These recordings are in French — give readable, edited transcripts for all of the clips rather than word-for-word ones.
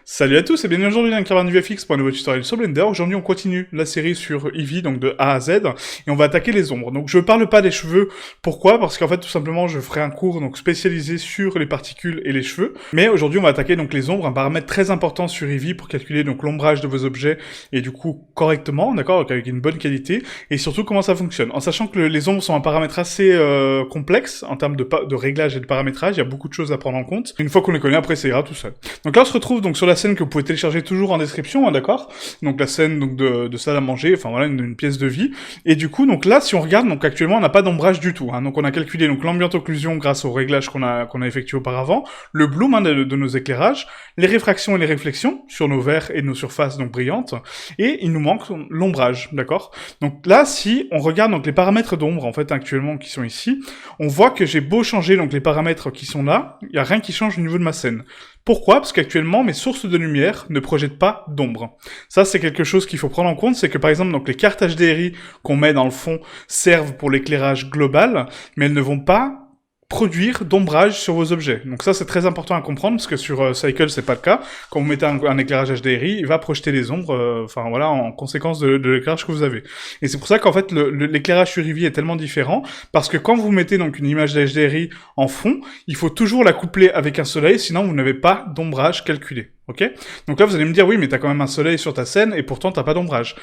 Salut à tous et bienvenue aujourd'hui dans Caravane du VFX pour un nouveau tutoriel sur Blender. Aujourd'hui on continue la série sur Eevee, donc de A à Z, et on va attaquer les ombres. Donc je parle pas des cheveux, pourquoi? Parce qu'en fait tout simplement je ferai un cours donc spécialisé sur les particules et les cheveux. Mais aujourd'hui on va attaquer donc les ombres, un paramètre très important sur Eevee pour calculer donc l'ombrage de vos objets et du coup correctement, d'accord, donc avec une bonne qualité, et surtout comment ça fonctionne. En sachant que les ombres sont un paramètre assez complexe en termes de réglage et de paramétrage, il y a beaucoup de choses à prendre en compte. Une fois qu'on les connaît, après ça ira tout seul. Donc là on se retrouve donc sur la scène que vous pouvez télécharger toujours en description, hein, d'accord. Donc la scène donc de salle à manger, enfin voilà, une pièce de vie. Et du coup, donc là, si on regarde, donc actuellement, on n'a pas d'ombrage du tout. Hein, donc on a calculé donc l'ambient occlusion grâce au réglage qu'on a effectué auparavant, le bloom hein, de nos éclairages, les réfractions et les réflexions sur nos verres et nos surfaces donc brillantes, et il nous manque l'ombrage, d'accord. Donc là, si on regarde donc les paramètres d'ombre en fait actuellement qui sont ici, on voit que j'ai beau changer donc les paramètres qui sont là, il y a rien qui change au niveau de ma scène. Pourquoi? Parce qu'actuellement, mes sources de lumière ne projettent pas d'ombre. Ça, c'est quelque chose qu'il faut prendre en compte, c'est que par exemple, donc les cartes HDRI qu'on met dans le fond servent pour l'éclairage global, mais elles ne vont pas produire d'ombrage sur vos objets. Donc ça, c'est très important à comprendre, parce que sur Cycle, c'est pas le cas. Quand vous mettez un éclairage HDRI, il va projeter des ombres, enfin voilà, en conséquence de l'éclairage que vous avez. Et c'est pour ça qu'en fait, l'éclairage sur Eevee est tellement différent, parce que quand vous mettez donc une image d'HDRI en fond, il faut toujours la coupler avec un soleil, sinon vous n'avez pas d'ombrage calculé. Ok? Donc là, vous allez me dire, oui, mais t'as quand même un soleil sur ta scène, et pourtant t'as pas d'ombrage.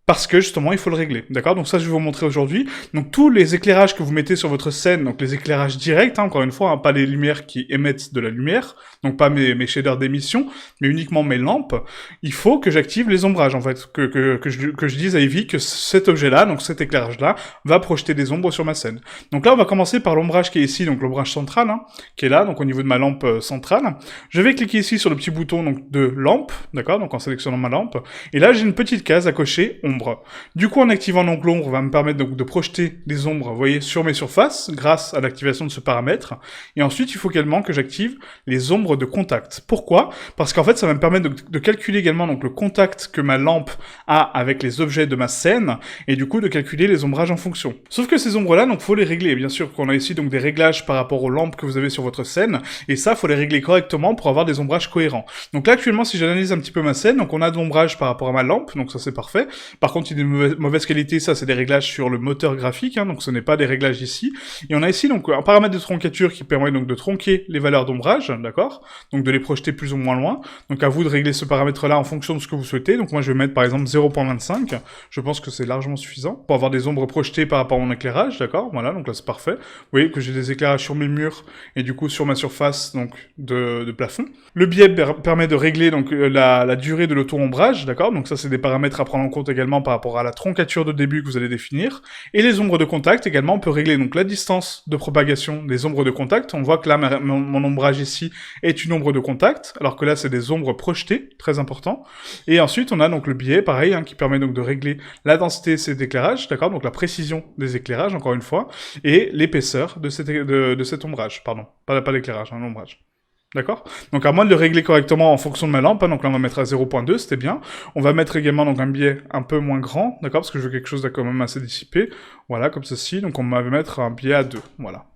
Parce que justement, il faut le régler, d'accord? Donc ça, je vais vous montrer aujourd'hui. Donc tous les éclairages que vous mettez sur votre scène, donc les éclairages directs, hein, encore une fois, hein, pas les lumières qui émettent de la lumière, donc pas mes shaders d'émission, mais uniquement mes lampes, il faut que j'active les ombrages, en fait, que je dise à Eevee que cet objet-là, donc cet éclairage-là, va projeter des ombres sur ma scène. Donc là, on va commencer par l'ombrage qui est ici, donc l'ombrage central, hein, qui est là, donc au niveau de ma lampe centrale. Je vais cliquer ici sur le petit bouton donc de lampe, d'accord, donc en sélectionnant ma lampe, et là, j'ai une petite case à cocher ombre. Du coup, en activant donc l'ombre, va me permettre donc de projeter des ombres, vous voyez, sur mes surfaces, grâce à l'activation de ce paramètre. Et ensuite, il faut également que j'active les ombres de contact. Pourquoi? Parce qu'en fait, ça va me permettre de calculer également donc le contact que ma lampe a avec les objets de ma scène, et du coup, de calculer les ombrages en fonction. Sauf que ces ombres-là, donc, faut les régler. Bien sûr qu'on a ici donc des réglages par rapport aux lampes que vous avez sur votre scène, et ça, faut les régler correctement pour avoir des ombrages cohérents. Donc là, actuellement, si j'analyse un petit peu ma scène, donc on a de l'ombrage par rapport à ma lampe, donc ça c'est parfait. Par contre, il y a de mauvaise qualité, ça c'est des réglages sur le moteur graphique, hein, donc ce n'est pas des réglages ici. Et on a ici donc un paramètre de troncature qui permet donc de tronquer les valeurs d'ombrage, d'accord, donc de les projeter plus ou moins loin. Donc à vous de régler ce paramètre-là en fonction de ce que vous souhaitez. Donc moi je vais mettre par exemple 0.25, je pense que c'est largement suffisant pour avoir des ombres projetées par rapport à mon éclairage, d'accord, voilà, donc là c'est parfait. Vous voyez que j'ai des éclairages sur mes murs et du coup sur ma surface donc de plafond. Le biais permet de régler donc la durée de l'auto-ombrage, d'accord, donc ça c'est des paramètres à prendre en compte également par rapport à la troncature de début que vous allez définir. Et les ombres de contact, également, on peut régler donc la distance de propagation des ombres de contact. On voit que là, mon ombrage ici est une ombre de contact, alors que là, c'est des ombres projetées, très important. Et ensuite, on a donc le biais, pareil, hein, qui permet donc de régler la densité de cet éclairage, d'accord, donc la précision des éclairages, encore une fois, et l'épaisseur de cet ombrage, pardon, pas l'éclairage, hein, l'ombrage. D'accord? Donc à moi de le régler correctement en fonction de ma lampe, hein, donc là on va mettre à 0.2, c'était bien. On va mettre également donc un biais un peu moins grand, d'accord, parce que je veux quelque chose de quand même assez dissipé. Voilà, comme ceci, donc on va mettre un biais à 2, voilà.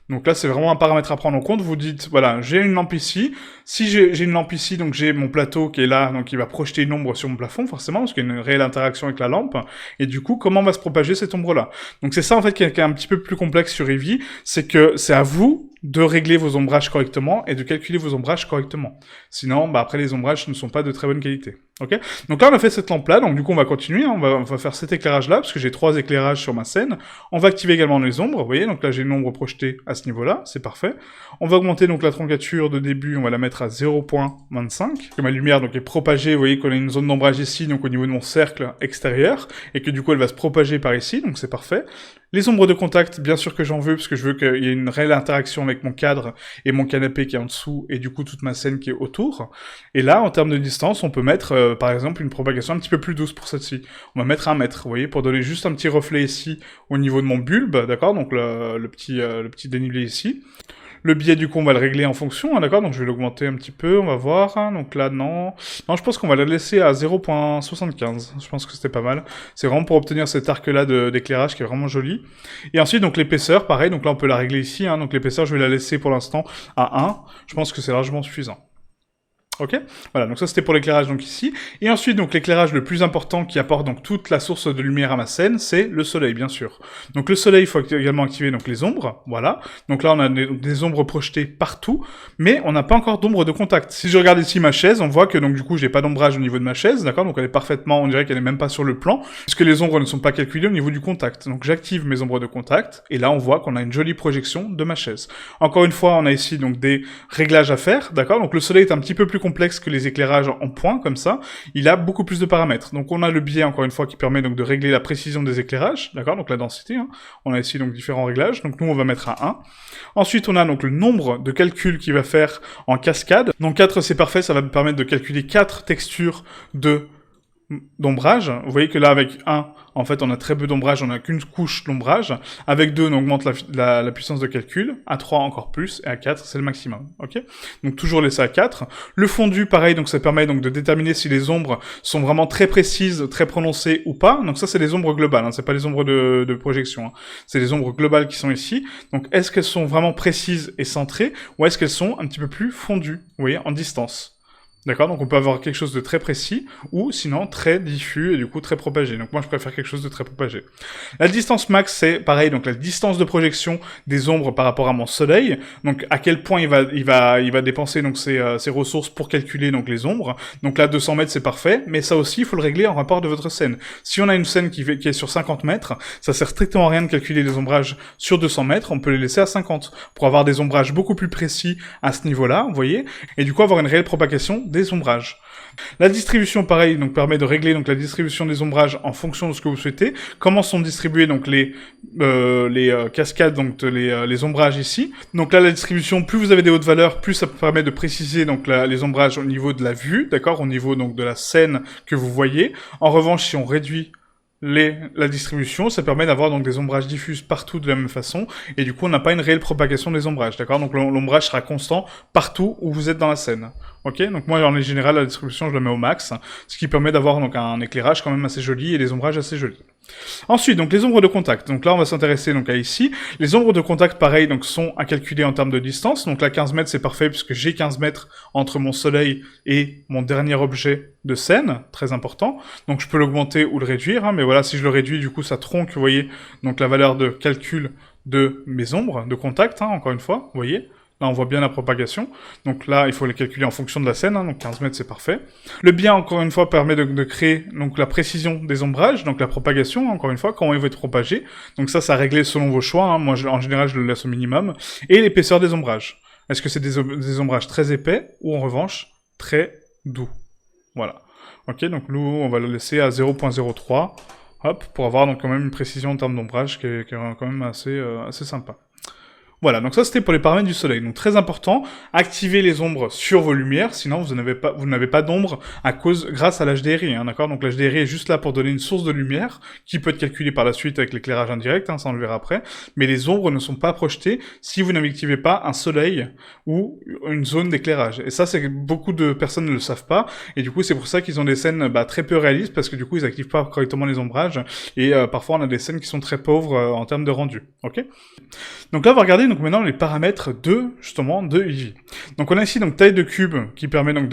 Donc là, c'est vraiment un paramètre à prendre en compte. Vous dites, voilà, j'ai une lampe ici. Si j'ai une lampe ici, donc j'ai mon plateau qui est là, donc il va projeter une ombre sur mon plafond, forcément, parce qu'il y a une réelle interaction avec la lampe. Et du coup, comment va se propager cette ombre-là? Donc c'est ça, en fait, qui est un petit peu plus complexe sur Eevee, c'est que c'est à vous de régler vos ombrages correctement et de calculer vos ombrages correctement. Sinon, bah après, les ombrages ne sont pas de très bonne qualité. Ok? Donc là, on a fait cette lampe-là, donc du coup, on va continuer, hein, on va faire cet éclairage-là, parce que j'ai 3 éclairages sur ma scène. On va activer également les ombres, vous voyez, donc là, j'ai une ombre projetée à ce niveau-là, c'est parfait. On va augmenter donc la troncature de début, on va la mettre à 0.25, que ma lumière donc est propagée, vous voyez qu'on a une zone d'ombrage ici, donc au niveau de mon cercle extérieur, et que du coup, elle va se propager par ici, donc c'est parfait. Les ombres de contact, bien sûr que j'en veux, parce que je veux qu'il y ait une réelle interaction avec mon cadre et mon canapé qui est en dessous, et du coup toute ma scène qui est autour. Et là, en termes de distance, on peut mettre, par exemple, une propagation un petit peu plus douce pour celle-ci. On va mettre 1 mètre, vous voyez, pour donner juste un petit reflet ici, au niveau de mon bulbe, d'accord, donc le petit dénivelé ici. Le biais, du coup, on va le régler en fonction, hein, d'accord? Donc je vais l'augmenter un petit peu, on va voir. Hein, donc là, non. Non, je pense qu'on va la laisser à 0.75. Je pense que c'était pas mal. C'est vraiment pour obtenir cet arc-là d'éclairage qui est vraiment joli. Et ensuite, donc l'épaisseur, pareil. Donc là, on peut la régler ici. Hein, donc l'épaisseur, je vais la laisser pour l'instant à 1. Je pense que c'est largement suffisant. Ok, voilà, donc ça c'était pour l'éclairage donc ici. Et ensuite, donc l'éclairage le plus important qui apporte donc toute la source de lumière à ma scène, c'est le soleil, bien sûr. Donc le soleil, il faut également activer donc les ombres, voilà. Donc là, on a des ombres projetées partout, mais on n'a pas encore d'ombre de contact. Si je regarde ici ma chaise, on voit que donc du coup, j'ai pas d'ombrage au niveau de ma chaise, d'accord. Donc elle est parfaitement, on dirait qu'elle est même pas sur le plan, puisque les ombres ne sont pas calculées au niveau du contact. Donc j'active mes ombres de contact, et là on voit qu'on a une jolie projection de ma chaise. Encore une fois, on a ici donc des réglages à faire, d'accord. Donc le soleil est un petit peu plus complexe que les éclairages en point, comme ça. Il a beaucoup plus de paramètres. Donc on a le biais, encore une fois, qui permet donc de régler la précision des éclairages, d'accord, donc la densité, hein. On a ici donc différents réglages, donc nous on va mettre à 1. Ensuite on a donc le nombre de calculs qu'il va faire en cascade. Donc 4 c'est parfait, ça va me permettre de calculer 4 textures d'ombrage. Vous voyez que là avec 1, en fait on a très peu d'ombrage, on n'a qu'une couche d'ombrage. Avec 2 on augmente la puissance de calcul, à 3 encore plus, et à 4 c'est le maximum. Ok, donc toujours laisser à 4. Le fondu pareil, donc ça permet donc de déterminer si les ombres sont vraiment très précises, très prononcées ou pas. Donc ça c'est les ombres globales, hein, c'est pas les ombres de projection, hein. C'est les ombres globales qui sont ici. Donc est-ce qu'elles sont vraiment précises et centrées, ou est-ce qu'elles sont un petit peu plus fondues, vous voyez, en distance. D'accord, donc on peut avoir quelque chose de très précis, ou sinon très diffus et du coup très propagé. Donc moi je préfère quelque chose de très propagé. La distance max c'est pareil, donc la distance de projection des ombres par rapport à mon soleil. Donc à quel point il va dépenser donc ses ressources pour calculer donc les ombres. Donc là 200 mètres c'est parfait, mais ça aussi il faut le régler en rapport de votre scène. Si on a une scène qui est sur 50 mètres, ça sert strictement à rien de calculer les ombrages sur 200 mètres, on peut les laisser à 50 pour avoir des ombrages beaucoup plus précis à ce niveau-là, vous voyez, et du coup avoir une réelle propagation des ombrages. La distribution, pareil, donc permet de régler donc la distribution des ombrages en fonction de ce que vous souhaitez. Comment sont distribués donc les cascades, donc les ombrages ici. Donc là, la distribution, plus vous avez des hautes valeurs, plus ça permet de préciser donc les ombrages au niveau de la vue, d'accord, au niveau donc de la scène que vous voyez. En revanche, si on réduit la distribution, ça permet d'avoir donc des ombrages diffuses partout de la même façon, et du coup on n'a pas une réelle propagation des ombrages, d'accord. Donc l'ombrage sera constant partout où vous êtes dans la scène. Ok, donc moi en général la distribution je la mets au max, ce qui permet d'avoir donc un éclairage quand même assez joli et des ombrages assez jolis. Ensuite, donc les ombres de contact. Donc là, on va s'intéresser donc à ici. Les ombres de contact, pareil, donc sont à calculer en termes de distance. Donc là, 15 mètres, c'est parfait puisque j'ai 15 mètres entre mon soleil et mon dernier objet de scène, très important. Donc je peux l'augmenter ou le réduire, hein, mais voilà, si je le réduis, du coup, ça tronque, vous voyez, donc la valeur de calcul de mes ombres de contact, hein, encore une fois, vous voyez. Là, on voit bien la propagation. Donc là, il faut les calculer en fonction de la scène. Hein, donc 15 mètres, c'est parfait. Le biais, encore une fois, permet de créer donc la précision des ombrages, donc la propagation, encore une fois, comment ils vont être propagés. Donc ça réglé selon vos choix. Hein. Moi, en général, je le laisse au minimum. Et l'épaisseur des ombrages. Est-ce que c'est des ombrages très épais ou, en revanche, très doux? Voilà. Ok, donc nous, on va le laisser à 0.03. Hop, pour avoir donc quand même une précision en termes d'ombrage qui est quand même assez sympa. Voilà, donc ça c'était pour les paramètres du soleil. Donc très important, activez les ombres sur vos lumières, sinon vous n'avez pas d'ombre grâce à l'HDRI, hein, d'accord. Donc l'HDRI est juste là pour donner une source de lumière qui peut être calculée par la suite avec l'éclairage indirect, hein, ça on le verra après. Mais les ombres ne sont pas projetées si vous n'activez pas un soleil ou une zone d'éclairage. Et ça, c'est beaucoup de personnes ne le savent pas. Et du coup, c'est pour ça qu'ils ont des scènes très peu réalistes parce que du coup, ils activent pas correctement les ombrages. Et parfois, on a des scènes qui sont très pauvres en termes de rendu. Ok. Donc là, on va regarder donc maintenant les paramètres de Eevee. Donc on a ici donc taille de cube qui permet donc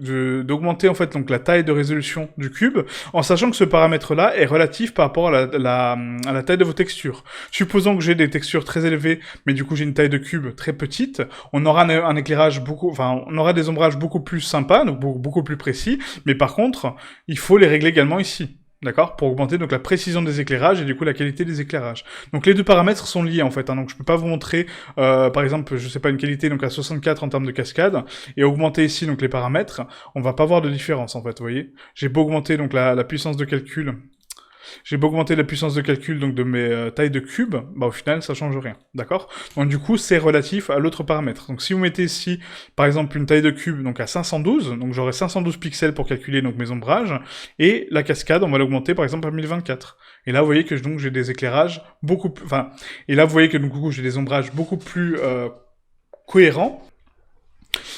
d'augmenter en fait donc la taille de résolution du cube, en sachant que ce paramètre-là est relatif par rapport à la taille de vos textures. Supposons que j'ai des textures très élevées, mais du coup j'ai une taille de cube très petite, on aura un éclairage on aura des ombrages beaucoup plus sympas, donc beaucoup plus précis, mais par contre, il faut les régler également ici. D'accord, pour augmenter donc la précision des éclairages et du coup la qualité des éclairages. Donc les deux paramètres sont liés en fait, hein, donc je peux pas vous montrer par exemple, je sais pas, une qualité donc à 64 en termes de cascade et augmenter ici donc les paramètres, on va pas voir de différence en fait, vous voyez. J'ai beau augmenter donc la puissance de calcul, donc de mes tailles de cube, bah au final ça change rien, d'accord. Donc du coup c'est relatif à l'autre paramètre. Donc si vous mettez ici par exemple une taille de cube donc à 512, donc j'aurai 512 pixels pour calculer donc mes ombrages, et la cascade on va l'augmenter par exemple à 1024. Et là vous voyez que donc j'ai des éclairages beaucoup plus, et là vous voyez que du coup j'ai des ombrages beaucoup plus cohérents.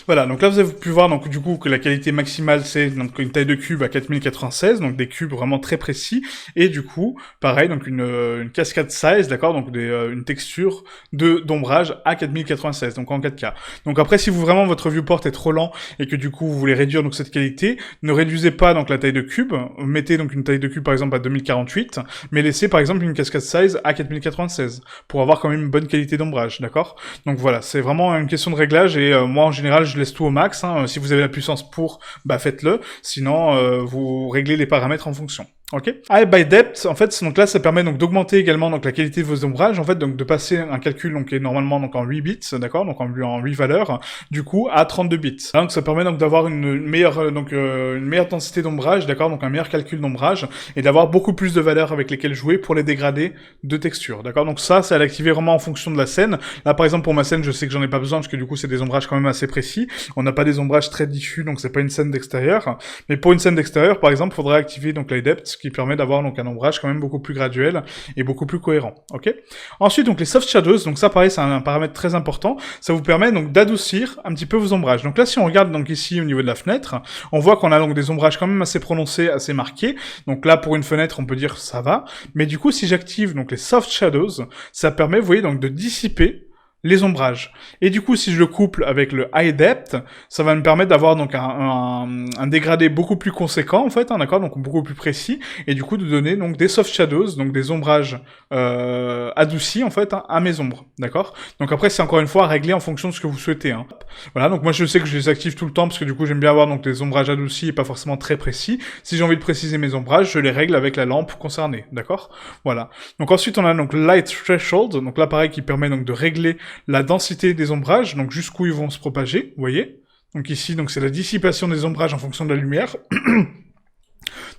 Voilà, donc là vous avez pu voir donc du coup que la qualité maximale c'est donc une taille de cube à 4096, donc des cubes vraiment très précis, et du coup pareil donc une cascade size, d'accord, donc une texture de d'ombrage à 4096, donc en 4K. Donc après si vous vraiment votre viewport est trop lent et que du coup vous voulez réduire donc cette qualité, ne réduisez pas donc la taille de cube, mettez donc une taille de cube par exemple à 2048, mais laissez par exemple une cascade size à 4096 pour avoir quand même une bonne qualité d'ombrage, d'accord. Donc voilà, c'est vraiment une question de réglage et moi en général je laisse tout au max, hein. Si vous avez la puissance pour, bah faites-le, sinon vous réglez les paramètres en fonction. Ok. High by depth, en fait, donc là, ça permet donc d'augmenter également donc la qualité de vos ombrages, en fait, donc de passer un calcul donc qui est normalement donc en 8 bits, d'accord, donc en 8 valeurs, du coup à 32 bits. Donc ça permet donc d'avoir une meilleure une meilleure densité d'ombrage, d'accord, donc un meilleur calcul d'ombrage et d'avoir beaucoup plus de valeurs avec lesquelles jouer pour les dégradés de texture, d'accord. Donc ça, c'est à l'activer vraiment en fonction de la scène. Là, par exemple, pour ma scène, je sais que j'en ai pas besoin parce que du coup, c'est des ombrages quand même assez précis. On n'a pas des ombrages très diffus, donc c'est pas une scène d'extérieur. Mais pour une scène d'extérieur, par exemple, il faudrait activer donc l'high depth, qui permet d'avoir donc un ombrage quand même beaucoup plus graduel et beaucoup plus cohérent, ok. Ensuite, donc les soft shadows, donc ça pareil, c'est un paramètre très important. Ça vous permet donc d'adoucir un petit peu vos ombrages. Donc là, si on regarde donc ici au niveau de la fenêtre, on voit qu'on a donc des ombrages quand même assez prononcés, assez marqués. Donc là, pour une fenêtre, on peut dire ça va. Mais du coup, si j'active donc les soft shadows, ça permet, vous voyez, donc de dissiper les ombrages. Et du coup, si je le couple avec le high depth, ça va me permettre d'avoir donc un dégradé beaucoup plus conséquent, en fait, hein, d'accord, donc beaucoup plus précis, et du coup de donner donc des soft shadows, donc des ombrages adoucis, en fait, hein, à mes ombres, d'accord. Donc après, c'est encore une fois à régler en fonction de ce que vous souhaitez, hein. Voilà, donc moi je sais que je les active tout le temps, parce que du coup j'aime bien avoir donc des ombrages adoucis et pas forcément très précis. Si j'ai envie de préciser mes ombrages, je les règle avec la lampe concernée, d'accord. Voilà. Donc ensuite, on a donc light threshold, donc là pareil, qui permet donc de régler la densité des ombrages, donc jusqu'où ils vont se propager, vous voyez. Donc ici, donc c'est la dissipation des ombrages en fonction de la lumière.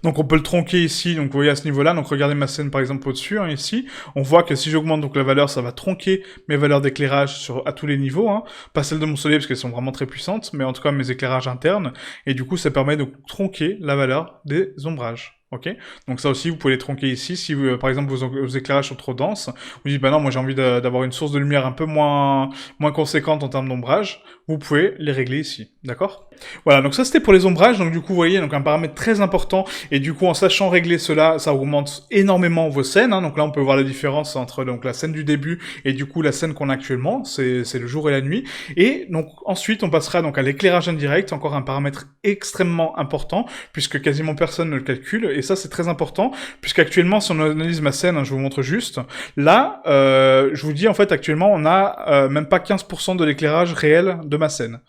Donc on peut le tronquer ici, donc vous voyez à ce niveau-là, donc regardez ma scène par exemple au-dessus, hein, ici, on voit que si j'augmente donc la valeur, ça va tronquer mes valeurs d'éclairage à tous les niveaux, hein, pas celles de mon soleil parce qu'elles sont vraiment très puissantes, mais en tout cas mes éclairages internes, et du coup ça permet de tronquer la valeur des ombrages. Ok, donc ça aussi vous pouvez les tronquer ici si vous, par exemple vos éclairages sont trop denses, vous dites bah non moi j'ai envie d'avoir une source de lumière un peu moins conséquente en termes d'ombrage, vous pouvez les régler ici, d'accord. Voilà, donc ça c'était pour les ombrages, donc du coup vous voyez donc un paramètre très important, et du coup en sachant régler cela, ça augmente énormément vos scènes, hein. Donc là on peut voir la différence entre donc la scène du début et du coup la scène qu'on a actuellement, c'est le jour et la nuit, et donc ensuite on passera donc à l'éclairage indirect, encore un paramètre extrêmement important, puisque quasiment personne ne le calcule, et ça c'est très important, puisqu'actuellement si on analyse ma scène, hein, je vous montre juste, là je vous dis en fait actuellement on a même pas 15% de l'éclairage réel de ma scène.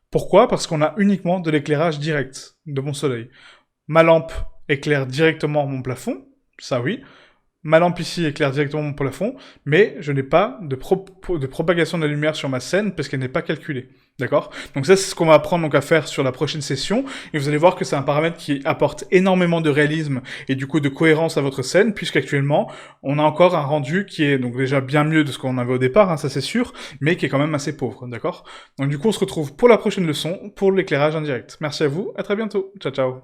Pourquoi? Parce qu'on a uniquement de l'éclairage direct de mon soleil. Ma lampe éclaire directement mon plafond, ça oui. Ma lampe ici éclaire directement mon plafond, mais je n'ai pas de propagation de la lumière sur ma scène parce qu'elle n'est pas calculée. D'accord? Donc ça, c'est ce qu'on va apprendre donc à faire sur la prochaine session, et vous allez voir que c'est un paramètre qui apporte énormément de réalisme et du coup de cohérence à votre scène, puisqu'actuellement, on a encore un rendu qui est donc déjà bien mieux de ce qu'on avait au départ, hein, ça c'est sûr, mais qui est quand même assez pauvre, d'accord? Donc du coup, on se retrouve pour la prochaine leçon, pour l'éclairage indirect. Merci à vous, à très bientôt. Ciao, ciao.